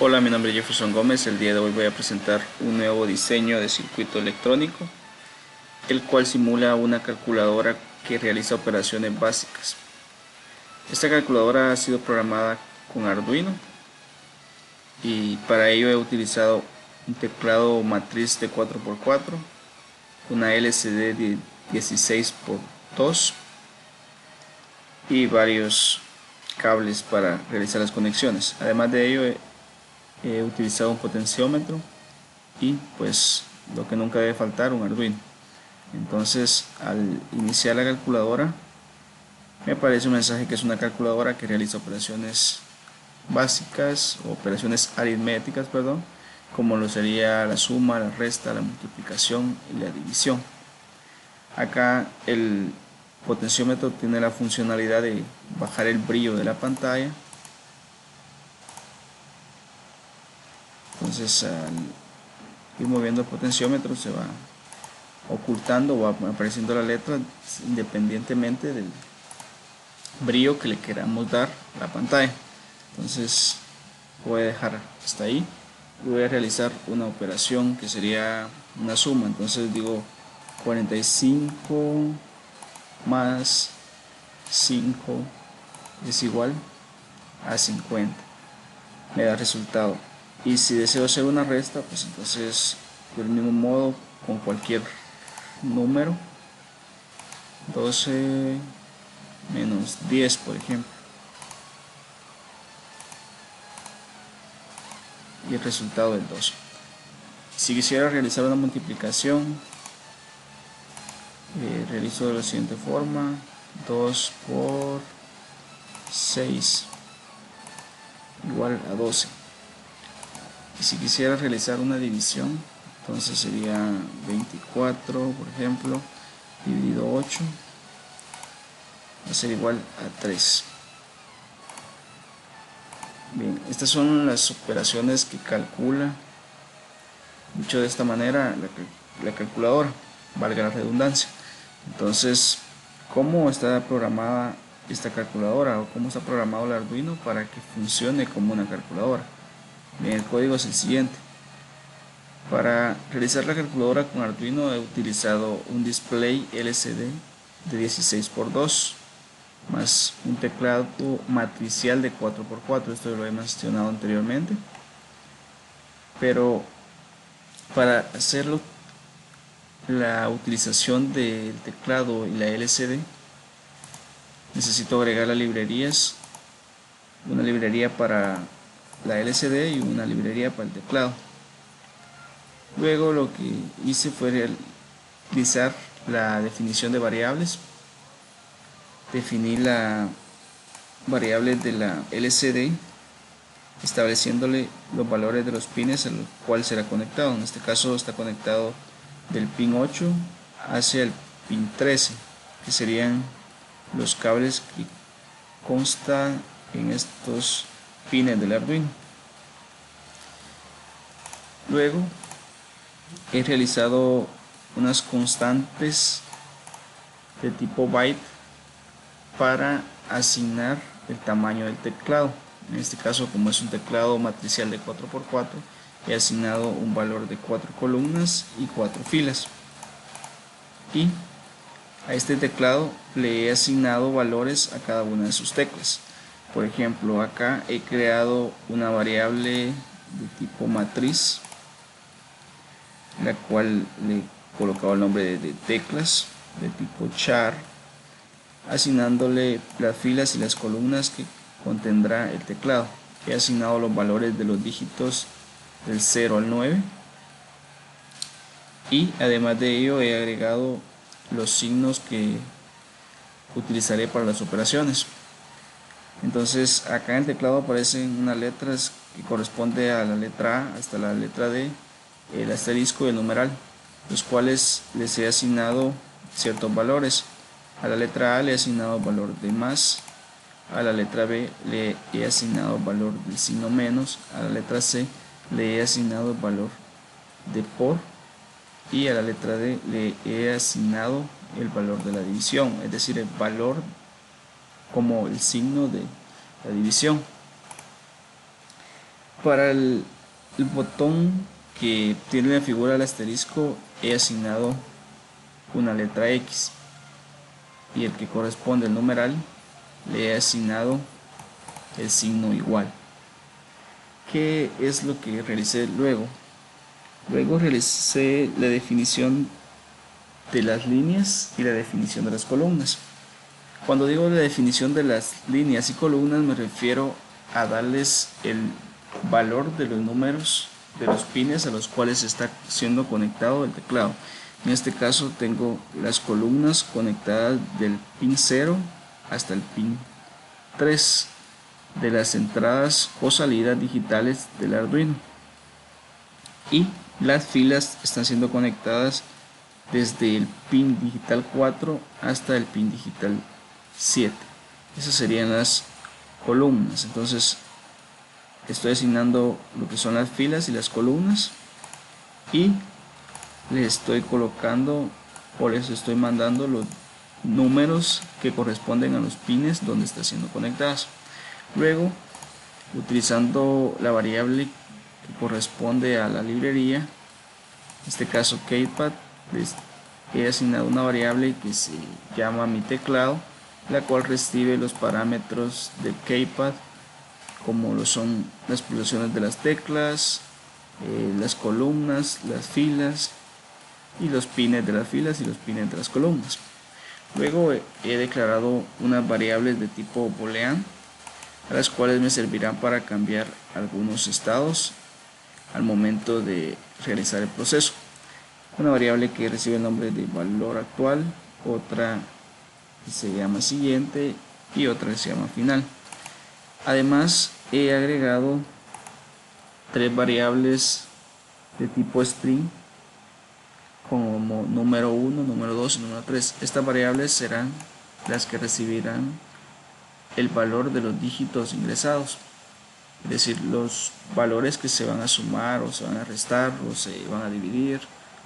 Hola, mi nombre es Jefferson Gómez. El día de hoy voy a presentar un nuevo diseño de circuito electrónico, el cual simula una calculadora que realiza operaciones básicas. Esta calculadora ha sido programada con Arduino y para ello he utilizado un teclado matriz de 4x4, una LCD de 16x2 y varios cables para realizar las conexiones. Además de ello, he utilizado un potenciómetro y pues lo que nunca debe faltar, un Arduino. Entonces, al iniciar la calculadora me aparece un mensaje que es una calculadora que realiza operaciones básicas o operaciones aritméticas, perdón, como lo sería la suma, la resta, la multiplicación y la división. Acá el potenciómetro tiene la funcionalidad de bajar el brillo de la pantalla. Entonces, al ir moviendo el potenciómetro se va ocultando o apareciendo la letra independientemente del brillo que le queramos dar a la pantalla. Entonces voy a dejar hasta ahí y voy a realizar una operación que sería una suma. Entonces digo 45 más 5 es igual a 50, me da resultado. Y si deseo hacer una resta, pues entonces del mismo modo con cualquier número, 12 menos 10 por ejemplo, y el resultado es 12. Si quisiera realizar una multiplicación, realizo de la siguiente forma: 2 por 6 igual a 12. Y si quisiera realizar una división, entonces sería 24 por ejemplo dividido 8 va a ser igual a 3. Bien, estas son las operaciones que calcula, dicho de esta manera, la calculadora, valga la redundancia. Entonces, ¿cómo está programada esta calculadora o cómo está programado el Arduino para que funcione como una calculadora? Bien, el código es el siguiente. Para realizar la calculadora con Arduino he utilizado un display LCD de 16x2 más un teclado matricial de 4x4. Esto lo he mencionado anteriormente, pero para hacerlo, la utilización del teclado y la LCD, necesito agregar las librerías, una librería para la LCD y una librería para el teclado. Luego lo que hice fue realizar la definición de variables. Definí la variable de la LCD estableciéndole los valores de los pines a los cuales será conectado. En este caso está conectado del pin 8 hacia el pin 13, que serían los cables que constan en estos pines del Arduino. Luego he realizado unas constantes de tipo byte para asignar el tamaño del teclado. En este caso, como es un teclado matricial de 4x4, he asignado un valor de 4 columnas y 4 filas. Y a este teclado le he asignado valores a cada una de sus teclas. Por ejemplo, acá he creado una variable de tipo matriz, la cual le he colocado el nombre de teclas de tipo char, asignándole las filas y las columnas que contendrá el teclado. He asignado los valores de los dígitos del 0 al 9 y además de ello he agregado los signos que utilizaré para las operaciones. Entonces acá en el teclado aparecen unas letras que corresponde a la letra A hasta la letra D, el asterisco y el numeral, los cuales les he asignado ciertos valores. A la letra A le he asignado el valor de más, a la letra B le he asignado el valor del signo menos, a la letra C le he asignado el valor de por y a la letra D le he asignado el valor de la división, es decir, el valor como el signo de la división. Para el botón que tiene la figura del asterisco he asignado una letra X, y el que corresponde al numeral le he asignado el signo igual. ¿Qué es lo que realicé luego? Luego realicé la definición de las líneas y la definición de las columnas. Cuando digo la definición de las líneas y columnas me refiero a darles el valor de los números de los pines a los cuales está siendo conectado el teclado. En este caso tengo las columnas conectadas del pin 0 hasta el pin 3 de las entradas o salidas digitales del Arduino, y las filas están siendo conectadas desde el pin digital 4 hasta el pin digital 7. Esas serían las columnas. Entonces estoy asignando lo que son las filas y las columnas, y les estoy colocando o les estoy mandando los números que corresponden a los pines donde está siendo conectadas. Luego, utilizando la variable que corresponde a la librería, en este caso KeyPad, les he asignado una variable que se llama mi teclado, la cual recibe los parámetros del KeyPad, como lo son las pulsaciones de las teclas, las columnas, las filas y los pines de las filas y los pines de las columnas. Luego he declarado unas variables de tipo boolean, a las cuales me servirán para cambiar algunos estados al momento de realizar el proceso. Una variable que recibe el nombre de valor actual, otra que se llama siguiente y otra que se llama final. Además, he agregado tres variables de tipo string como número 1, número 2 y número 3. Estas variables serán las que recibirán el valor de los dígitos ingresados, es decir, los valores que se van a sumar o se van a restar o se van a dividir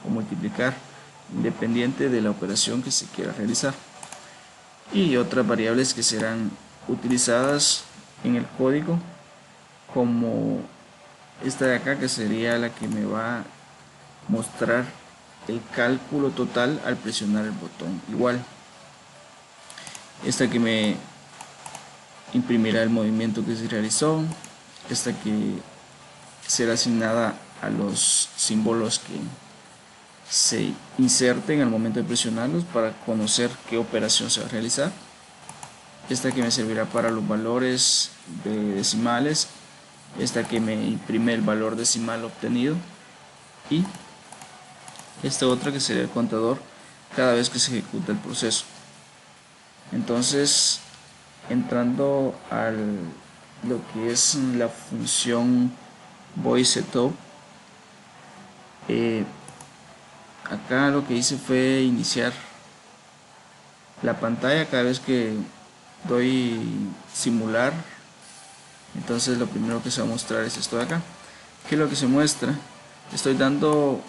o multiplicar, independiente de la operación que se quiera realizar. Y otras variables que serán utilizadas en el código, como esta de acá, que sería la que me va a mostrar el cálculo total al presionar el botón igual. Esta que me imprimirá el movimiento que se realizó, esta que será asignada a los símbolos que se inserten al momento de presionarlos para conocer qué operación se va a realizar, esta que me servirá para los valores de decimales, esta que me imprime el valor decimal obtenido, y esta otra que sería el contador cada vez que se ejecuta el proceso. Entonces, entrando a lo que es la función voiceTop, acá lo que hice fue iniciar la pantalla cada vez que doy simular. Entonces lo primero que se va a mostrar es esto de acá. ¿Qué es lo que se muestra? Estoy dando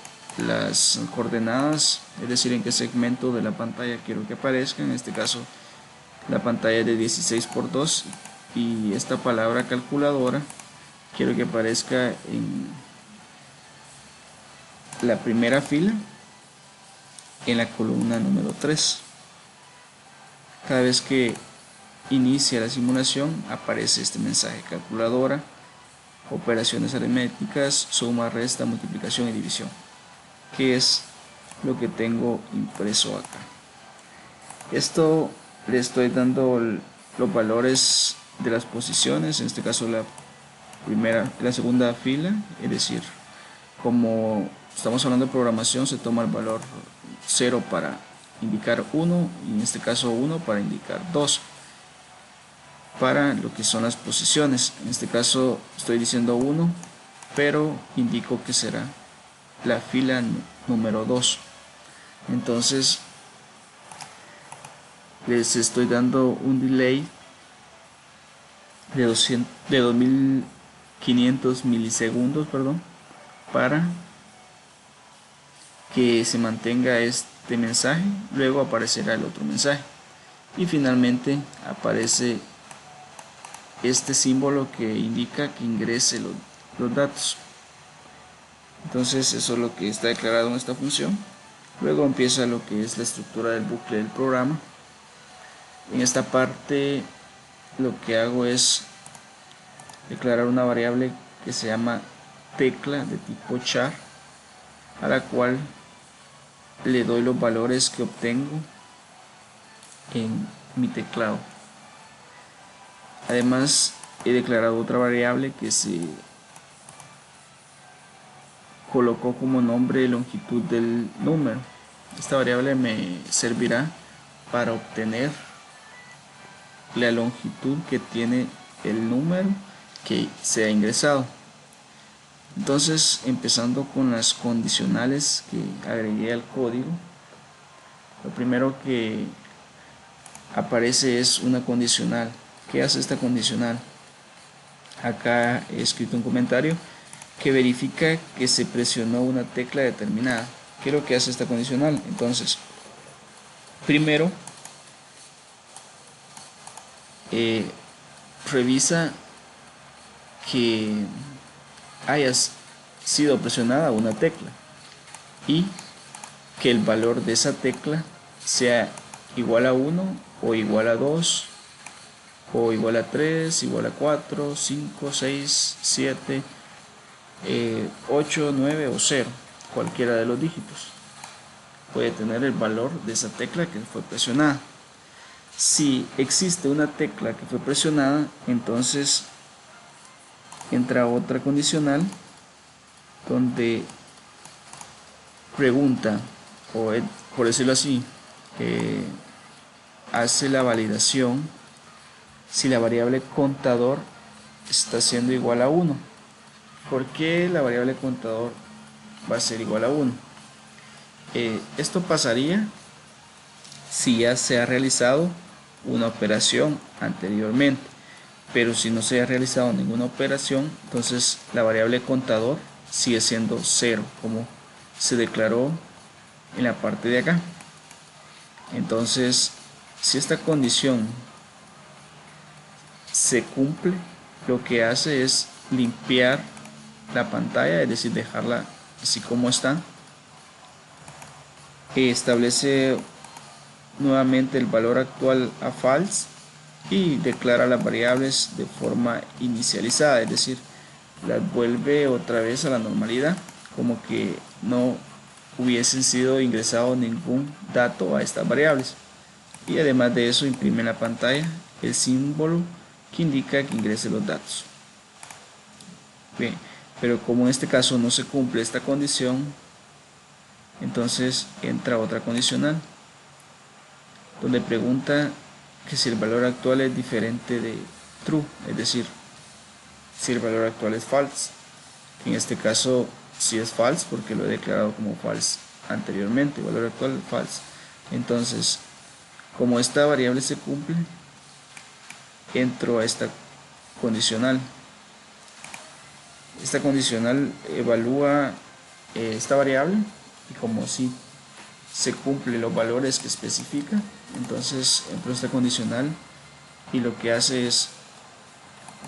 las coordenadas, es decir, en qué segmento de la pantalla quiero que aparezca. En este caso la pantalla es de 16:2, y esta palabra calculadora quiero que aparezca en la primera fila, en la columna número 3. Cada vez que inicia la simulación aparece este mensaje: calculadora, operaciones aritméticas, suma, resta, multiplicación y división, que es lo que tengo impreso acá. Esto le estoy dando los valores de las posiciones, en este caso la segunda fila, es decir, como estamos hablando de programación, se toma el valor 0 para indicar 1, y en este caso 1 para indicar 2 para lo que son las posiciones. En este caso estoy diciendo 1, pero indico que será la fila número 2. Entonces les estoy dando un delay de 2500 milisegundos, para que se mantenga este mensaje. Luego aparecerá el otro mensaje y finalmente aparece este símbolo que indica que ingrese los datos. Entonces eso es lo que está declarado en esta función. Luego empieza lo que es la estructura del bucle del programa. En esta parte lo que hago es declarar una variable que se llama tecla de tipo char, a la cual le doy los valores que obtengo en mi teclado. Además he declarado otra variable que se colocó como nombre longitud del número. Esta variable me servirá para obtener la longitud que tiene el número que se ha ingresado. Entonces, empezando con las condicionales que agregué al código, lo primero que aparece es una condicional. ¿Qué hace esta condicional? Acá he escrito un comentario que verifica que se presionó una tecla determinada. ¿Qué es lo que hace esta condicional? Entonces, primero revisa que hayas sido presionada una tecla y que el valor de esa tecla sea igual a 1 o igual a 2 o igual a 3, igual a 4, 5, 6, 7, 8, 9 o 0, cualquiera de los dígitos puede tener el valor de esa tecla que fue presionada. Si existe una tecla que fue presionada, entonces entra otra condicional donde pregunta, o por decirlo así, hace la validación si la variable contador está siendo igual a 1. ¿Por qué la variable contador va a ser igual a 1? Esto pasaría si ya se ha realizado una operación anteriormente, pero si no se ha realizado ninguna operación, entonces la variable contador sigue siendo 0, como se declaró en la parte de acá. Entonces, si esta condición se cumple, lo que hace es limpiar la pantalla, es decir, dejarla así como está. Establece nuevamente el valor actual a false y declara las variables de forma inicializada, es decir, las vuelve otra vez a la normalidad, como que no hubiesen sido ingresado ningún dato a estas variables. Y además de eso imprime en la pantalla el símbolo que indica que ingrese los datos. Bien, pero como en este caso no se cumple esta condición, entonces entra otra condicional donde pregunta que si el valor actual es diferente de true, es decir, si el valor actual es false. En este caso sí es false porque lo he declarado como false anteriormente, valor actual false. Entonces, como esta variable se cumple, entro a esta condicional. Esta condicional evalúa esta variable y como si se cumplen los valores que especifica, entonces entro a esta condicional y lo que hace es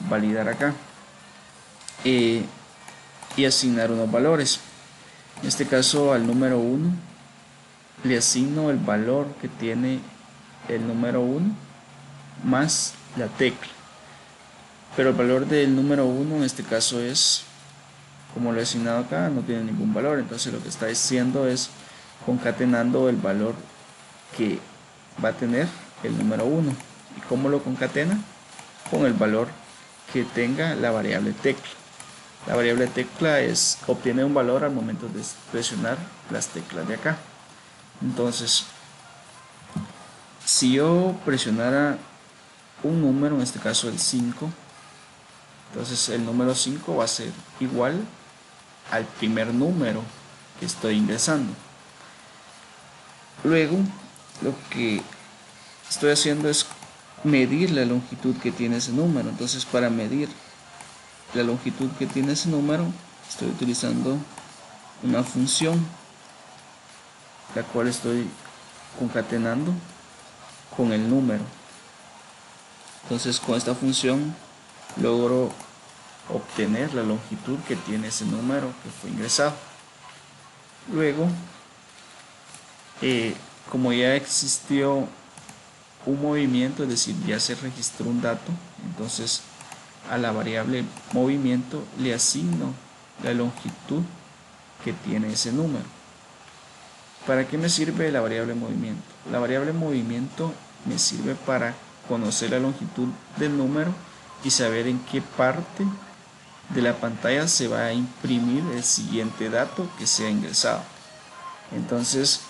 validar acá y asignar unos valores. En este caso al número 1 le asigno el valor que tiene el número 1 más la tecla, pero el valor del número 1 en este caso es, como lo he asignado acá, no tiene ningún valor. Entonces lo que está diciendo es concatenando el valor que va a tener el número 1. ¿Y cómo lo concatena? Con el valor que tenga la variable tecla. La variable tecla obtiene un valor al momento de presionar las teclas de acá. Entonces, si yo presionara un número, en este caso el 5, entonces el número 5 va a ser igual al primer número que estoy ingresando. Luego, lo que estoy haciendo es medir la longitud que tiene ese número. Entonces, para medir la longitud que tiene ese número, estoy utilizando una función, la cual estoy concatenando con el número. Entonces, con esta función logro obtener la longitud que tiene ese número que fue ingresado. Luego, como ya existió un movimiento, es decir, ya se registró un dato, entonces a la variable movimiento le asigno la longitud que tiene ese número. ¿Para qué me sirve la variable movimiento? La variable movimiento me sirve para conocer la longitud del número y saber en qué parte de la pantalla se va a imprimir el siguiente dato que sea ingresado. Entonces,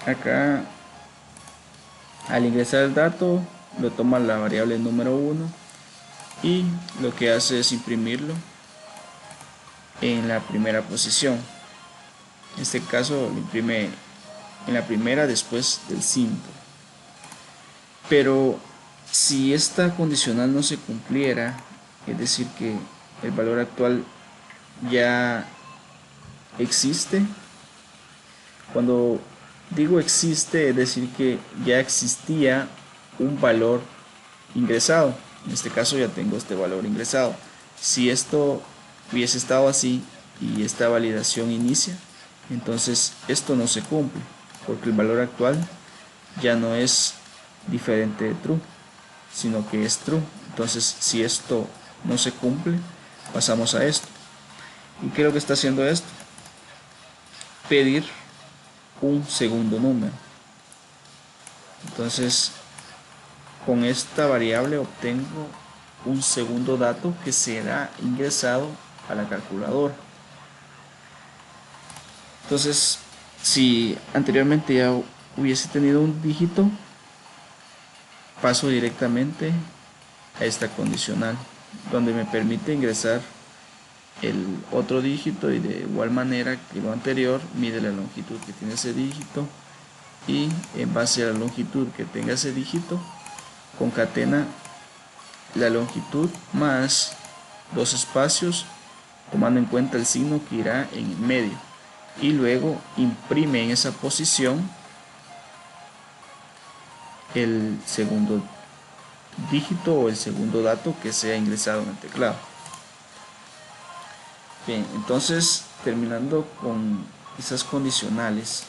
acá al ingresar el dato lo toma la variable número 1 y lo que hace es imprimirlo en la primera posición. En este caso lo imprime en la primera después del símbolo. Pero si esta condicional no se cumpliera, es decir que el valor actual ya existe, cuando digo existe es decir que ya existía un valor ingresado. En este caso ya tengo este valor ingresado. Si esto hubiese estado así y esta validación inicia, entonces esto no se cumple porque el valor actual ya no es diferente de true, sino que es true. Entonces si esto no se cumple, pasamos a esto. ¿Y qué es lo que está haciendo esto? Pedir un segundo número. Entonces con esta variable obtengo un segundo dato que será ingresado a la calculadora. Entonces, si anteriormente ya hubiese tenido un dígito, paso directamente a esta condicional, donde me permite ingresar el otro dígito y de igual manera que lo anterior, mide la longitud que tiene ese dígito y en base a la longitud que tenga ese dígito, concatena la longitud más dos espacios tomando en cuenta el signo que irá en el medio y luego imprime en esa posición el segundo dígito o el segundo dato que sea ingresado en el teclado. Bien, entonces terminando con esas condicionales,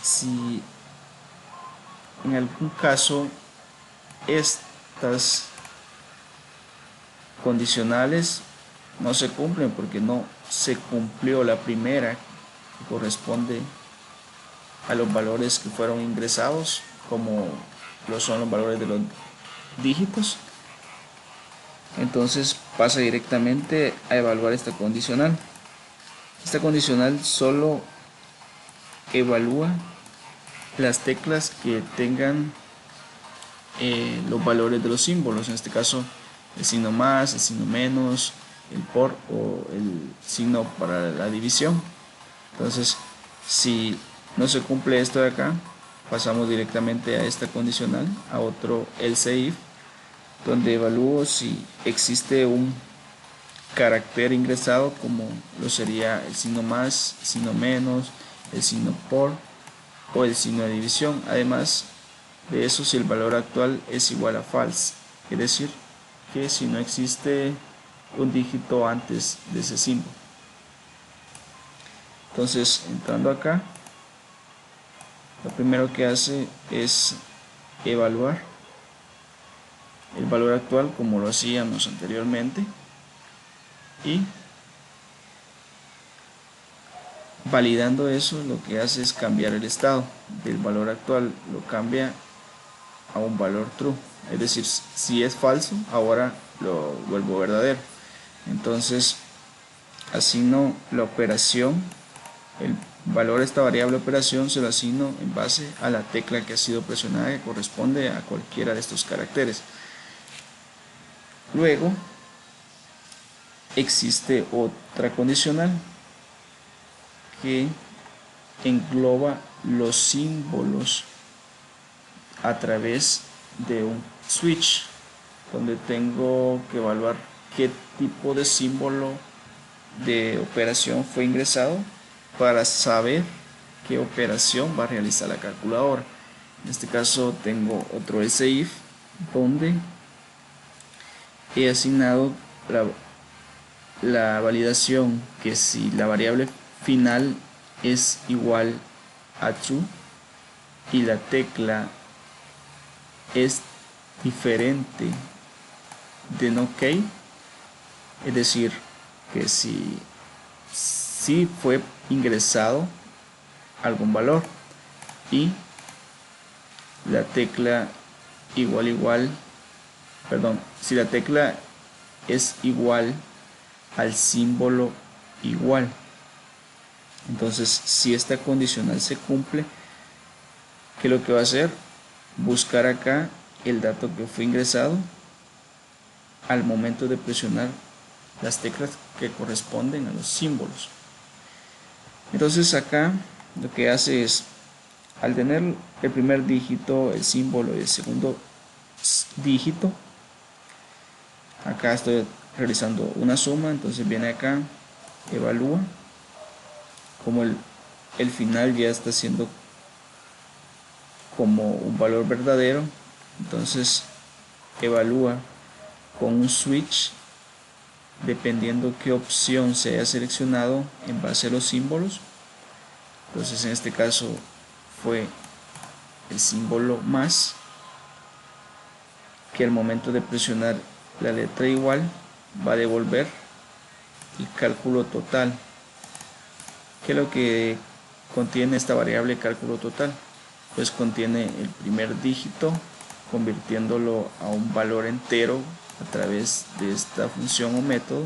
si en algún caso estas condicionales no se cumplen porque no se cumplió la primera que corresponde a los valores que fueron ingresados, como lo son los valores de los dígitos, entonces pasa directamente a evaluar esta condicional. Esta condicional solo evalúa las teclas que tengan los valores de los símbolos, en este caso el signo más, el signo menos, el por o el signo para la división. Entonces, si no se cumple esto de acá, pasamos directamente a esta condicional, a otro else if, donde evalúo si existe un carácter ingresado como lo sería el signo más, el signo menos, el signo por o el signo de división. Además de eso, si el valor actual es igual a false, es decir que si no existe un dígito antes de ese símbolo. Entonces, entrando acá, lo primero que hace es evaluar el valor actual como lo hacíamos anteriormente y validando eso, lo que hace es cambiar el estado del valor actual, lo cambia a un valor true, es decir, si es falso, ahora lo vuelvo verdadero. Entonces asigno la operación, el valor de esta variable operación se lo asigno en base a la tecla que ha sido presionada, que corresponde a cualquiera de estos caracteres. Luego existe otra condicional que engloba los símbolos a través de un switch, donde tengo que evaluar qué tipo de símbolo de operación fue ingresado para saber qué operación va a realizar la calculadora. En este caso tengo otro else if donde he asignado la validación que si la variable final es igual a true y la tecla es diferente de no case, es decir, que si fue ingresado algún valor y la tecla si la tecla es igual al símbolo igual, entonces si esta condicional se cumple, ¿qué es lo que va a hacer? Buscar acá el dato que fue ingresado al momento de presionar las teclas que corresponden a los símbolos. Entonces acá lo que hace es, al tener el primer dígito, el símbolo y el segundo dígito, acá estoy realizando una suma, entonces viene acá, evalúa, como el final ya está siendo como un valor verdadero, entonces evalúa con un switch dependiendo qué opción se haya seleccionado en base a los símbolos. Entonces en este caso fue el símbolo más, que al momento de presionar la letra igual va a devolver el cálculo total. ¿Qué es lo que contiene esta variable cálculo total? Pues contiene el primer dígito convirtiéndolo a un valor entero a través de esta función o método,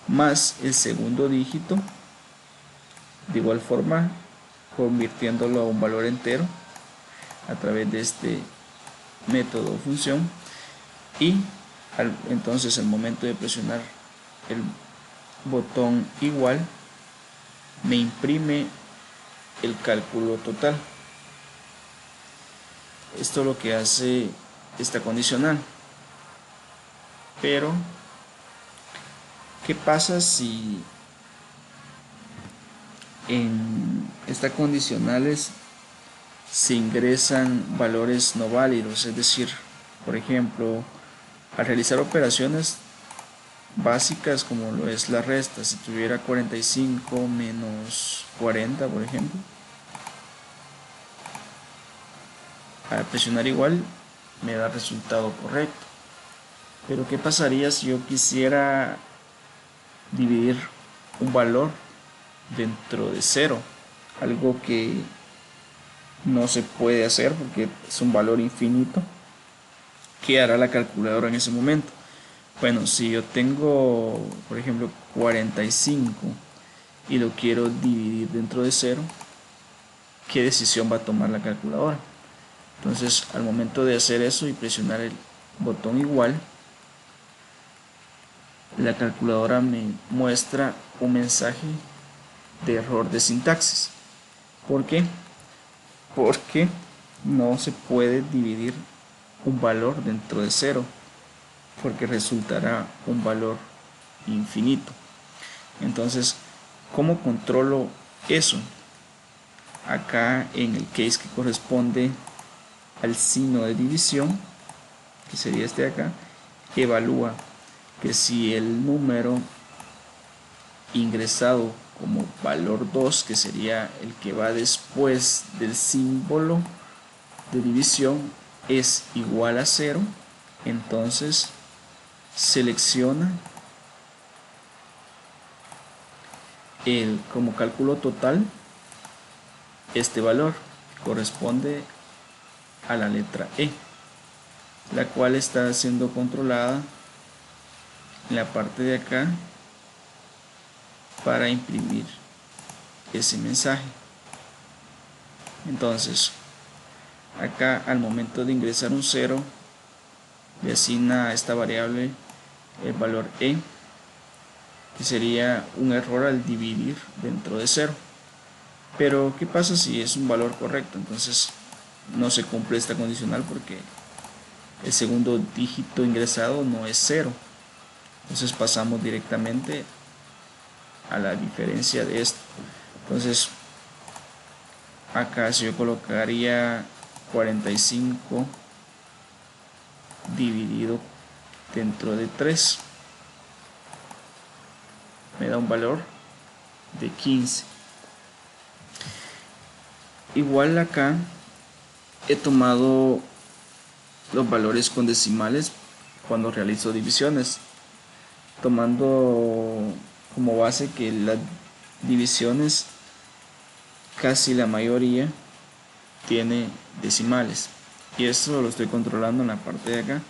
más el segundo dígito, de igual forma convirtiéndolo a un valor entero a través de este método o función, y entonces al momento de presionar el botón igual me imprime el cálculo total. Esto es lo que hace esta condicional. Pero ¿qué pasa si en estas condicionales se ingresan valores no válidos? Es decir, por ejemplo, al realizar operaciones básicas como lo es la resta, si tuviera 45 menos 40, por ejemplo, al presionar igual me da resultado correcto. Pero ¿qué pasaría si yo quisiera dividir un valor dentro de 0? Algo que no se puede hacer porque es un valor infinito. ¿Qué hará la calculadora en ese momento? Bueno, si yo tengo, por ejemplo, 45 y lo quiero dividir dentro de 0, ¿qué decisión va a tomar la calculadora? Entonces, al momento de hacer eso y presionar el botón igual, la calculadora me muestra un mensaje de error de sintaxis. ¿Por qué? Porque no se puede dividir un valor dentro de 0, porque resultará un valor infinito. Entonces, ¿cómo controlo eso? Acá en el case que corresponde al signo de división, que sería este de acá, evalúa que si el número ingresado como valor 2, que sería el que va después del símbolo de división, es igual a 0, entonces selecciona como cálculo total este valor, corresponde a la letra E, la cual está siendo controlada en la parte de acá para imprimir ese mensaje. Entonces acá al momento de ingresar un 0 le asigna a esta variable el valor E, que sería un error al dividir dentro de 0. Pero ¿qué pasa si es un valor correcto? Entonces no se cumple esta condicional porque el segundo dígito ingresado no es 0. Entonces pasamos directamente a la diferencia de esto. Entonces acá si yo colocaría 45 dividido dentro de 3 me da un valor de 15. Igual acá he tomado los valores con decimales cuando realizo divisiones, tomando como base que las divisiones casi la mayoría tiene decimales, y esto lo estoy controlando en la parte de acá.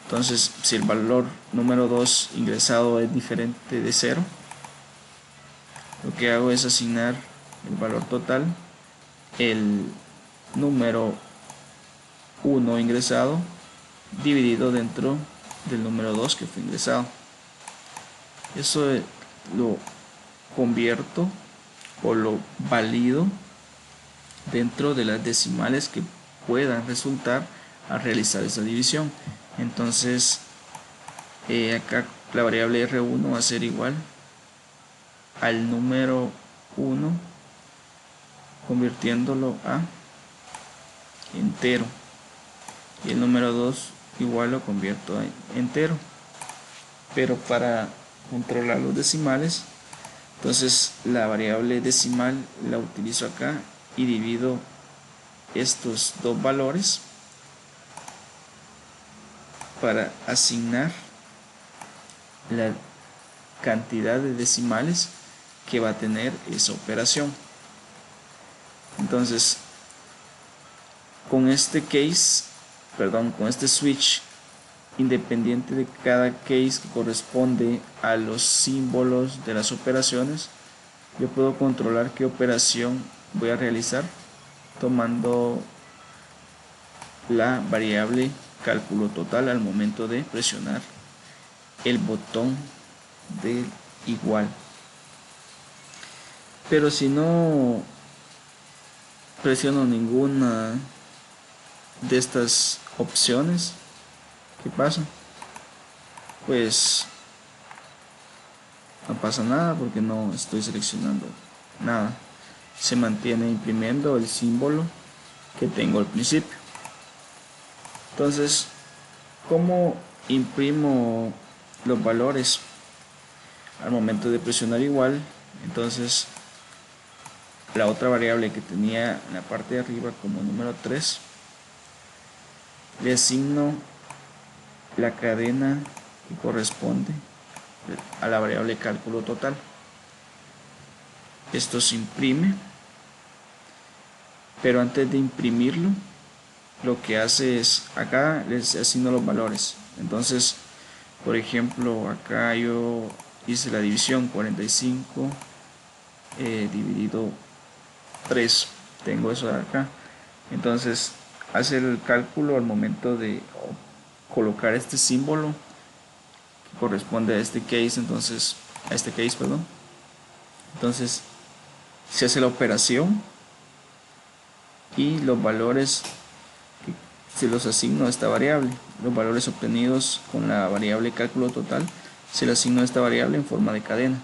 Entonces, si el valor número 2 ingresado es diferente de 0, lo que hago es asignar el valor total, el número 1 ingresado dividido dentro del número 2 que fue ingresado. Eso lo convierto o lo valido dentro de las decimales que puedan resultar al realizar esa división. Entonces acá la variable R1 va a ser igual al número 1 convirtiéndolo a entero, y el número 2 igual lo convierto a entero. Pero para controlar los decimales, entonces la variable decimal la utilizo acá y divido estos dos valores para asignar la cantidad de decimales que va a tener esa operación. Entonces, con este switch, independiente de cada case que corresponde a los símbolos de las operaciones, yo puedo controlar qué operación voy a realizar tomando la variable cálculo total al momento de presionar el botón de igual. Pero si no presiono ninguna de estas opciones, ¿qué pasa? Pues no pasa nada porque no estoy seleccionando nada. Se mantiene imprimiendo el símbolo que tengo al principio. Entonces, ¿cómo imprimo los valores al momento de presionar igual? Entonces, la otra variable que tenía en la parte de arriba como número 3, le asigno la cadena que corresponde a la variable cálculo total. Esto se imprime, pero antes de imprimirlo, lo que hace es, acá les asigno los valores. Entonces, por ejemplo, acá yo hice la división 45 dividido 3, tengo eso de acá. Entonces, hace el cálculo al momento de colocar este símbolo que corresponde a este case, entonces se hace la operación y los valores que se los asigno a esta variable, los valores obtenidos con la variable cálculo total se le asigno a esta variable en forma de cadena.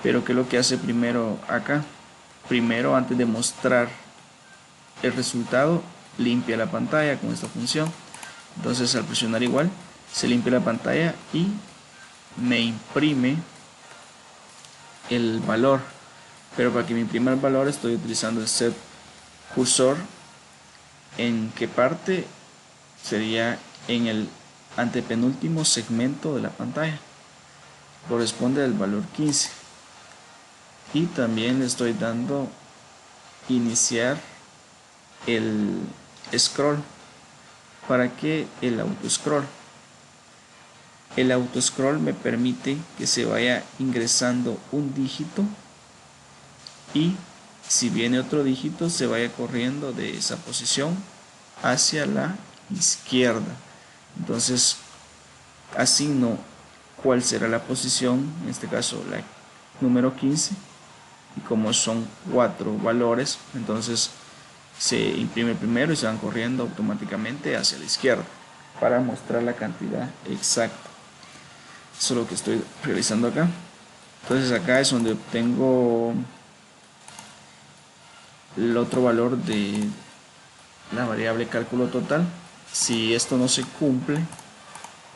Pero ¿qué es lo que hace primero acá? Primero, antes de mostrar el resultado, limpia la pantalla con esta función. Entonces, al presionar igual, se limpia la pantalla y me imprime el valor. Pero para que me imprima el valor estoy utilizando el set cursor. ¿En qué parte? Sería en el antepenúltimo segmento de la pantalla. Corresponde al valor 15. Y también le estoy dando iniciar el scroll para que el auto scroll me permite que se vaya ingresando un dígito y si viene otro dígito se vaya corriendo de esa posición hacia la izquierda. Entonces asigno cuál será la posición, en este caso la número 15, y como son 4 valores, entonces se imprime primero y se van corriendo automáticamente hacia la izquierda para mostrar la cantidad exacta. Eso es lo que estoy realizando acá. Entonces acá es donde obtengo el otro valor de la variable cálculo total. Si esto no se cumple,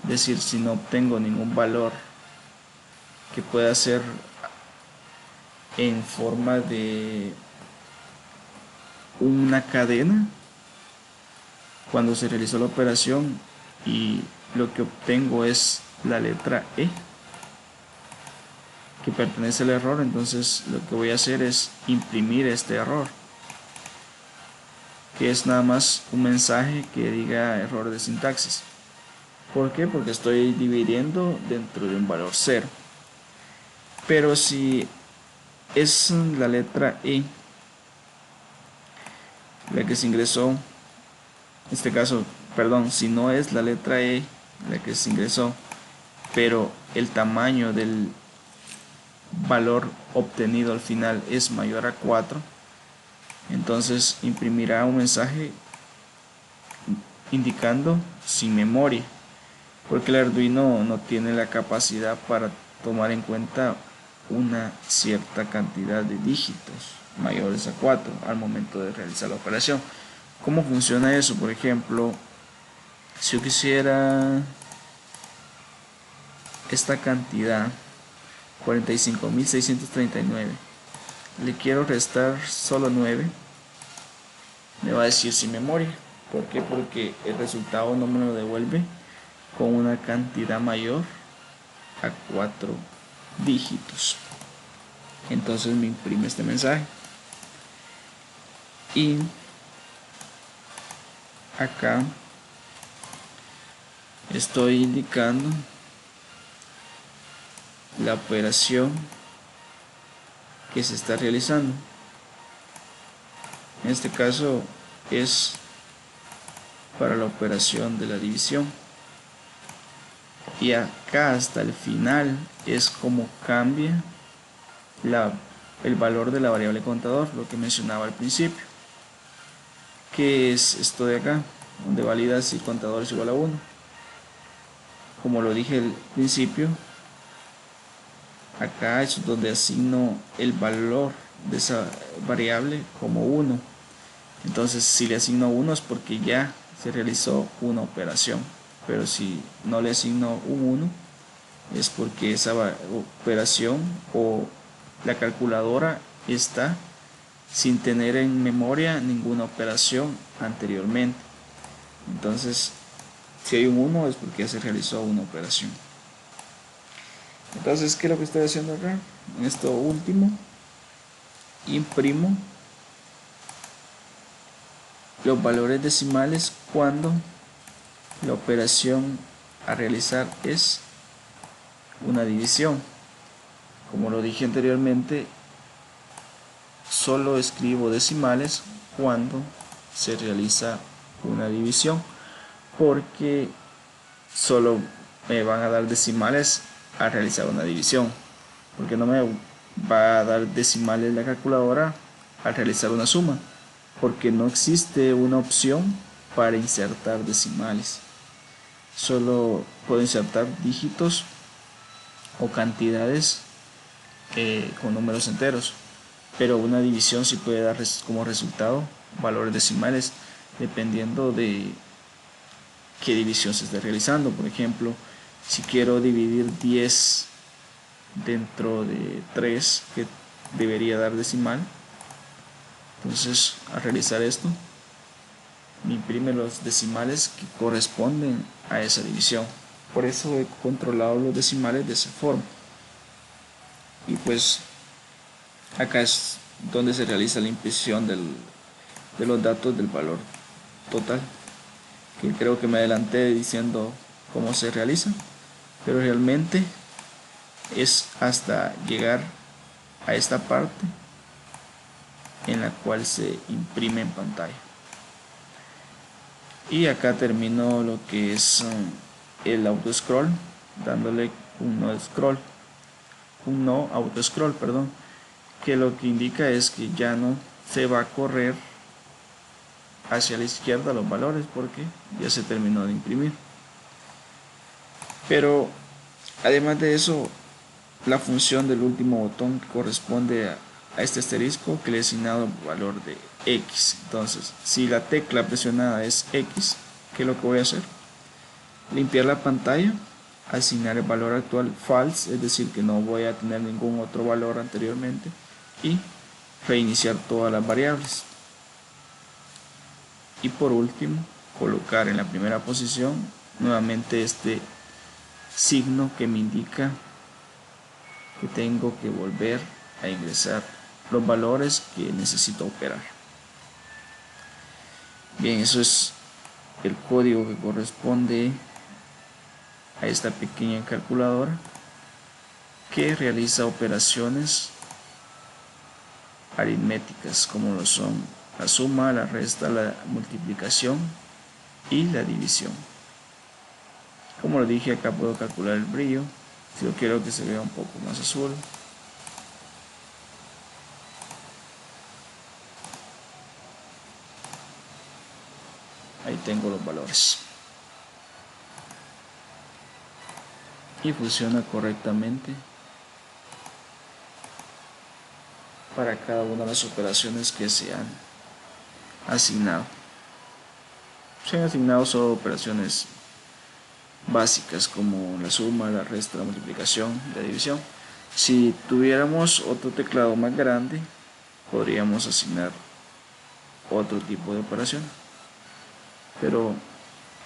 es decir, si no obtengo ningún valor que pueda ser en forma de una cadena, cuando se realizó la operación y lo que obtengo es la letra E que pertenece al error, entonces lo que voy a hacer es imprimir este error, que es nada más un mensaje que diga error de sintaxis. ¿Por qué? Porque estoy dividiendo dentro de un valor cero. Pero si es la letra E la que se ingresó, en este caso, perdón, si no es la letra E la que se ingresó, pero el tamaño del valor obtenido al final es mayor a 4, entonces imprimirá un mensaje indicando sin memoria, porque el Arduino no tiene la capacidad para tomar en cuenta una cierta cantidad de dígitos mayores a 4 al momento de realizar la operación. ¿Cómo funciona eso? Por ejemplo, si yo quisiera esta cantidad 45.639, le quiero restar solo 9, me va a decir sin memoria. ¿Por qué? Porque el resultado no me lo devuelve con una cantidad mayor a 4 dígitos. Entonces me imprime este mensaje. Y acá estoy indicando la operación que se está realizando. En este caso es para la operación de la división. Y acá hasta el final es como cambia el valor de la variable contador, lo que mencionaba al principio, que es esto de acá, donde valida si contador es igual a 1. Como lo dije al principio, acá es donde asigno el valor de esa variable como 1. Entonces si le asigno 1 es porque ya se realizó una operación, pero si no le asigno un 1 es porque esa operación o la calculadora está sin tener en memoria ninguna operación anteriormente. Entonces si hay un 1 es porque ya se realizó una operación. Entonces, ¿qué es lo que estoy haciendo acá? En esto último, imprimo los valores decimales cuando la operación a realizar es una división. Como lo dije anteriormente, solo escribo decimales cuando se realiza una división, porque solo me van a dar decimales a realizar una división, porque no me va a dar decimales la calculadora al realizar una suma, porque no existe una opción para insertar decimales. Solo puedo insertar dígitos o cantidades con números enteros, pero una división sí puede dar como resultado valores decimales dependiendo de qué división se esté realizando. Por ejemplo, si quiero dividir 10 dentro de 3, que debería dar decimal, entonces al realizar esto me imprime los decimales que corresponden a esa división. Por eso he controlado los decimales de esa forma. Y pues acá es donde se realiza la impresión de los datos del valor total, que creo que me adelanté diciendo cómo se realiza, pero realmente es hasta llegar a esta parte en la cual se imprime en pantalla. Y acá termino lo que es el auto scroll, dándole un no auto scroll, perdón, que lo que indica es que ya no se va a correr hacia la izquierda los valores porque ya se terminó de imprimir. Pero además de eso, la función del último botón corresponde a este asterisco que le he asignado el valor de X. Entonces, si la tecla presionada es X, ¿Qué es lo que voy a hacer? Limpiar la pantalla, asignar el valor actual false, es decir que no voy a tener ningún otro valor anteriormente, y reiniciar todas las variables. Y por último, colocar en la primera posición nuevamente este signo que me indica que tengo que volver a ingresar los valores que necesito operar. Bien, eso es el código que corresponde a esta pequeña calculadora que realiza operaciones aritméticas como lo son la suma, la resta, la multiplicación y la división. Como lo dije, acá puedo calcular el brillo si yo quiero que se vea un poco más azul. Ahí tengo los valores y funciona correctamente para cada una de las operaciones que se han asignado. Se han asignado solo operaciones básicas como la suma, la resta, la multiplicación, la división. Si tuviéramos otro teclado más grande, podríamos asignar otro tipo de operación, pero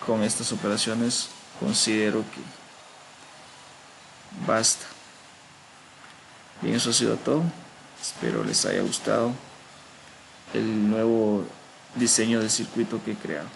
con estas operaciones considero que basta. Bien, eso ha sido todo. Espero les haya gustado el nuevo diseño de circuito que he creado.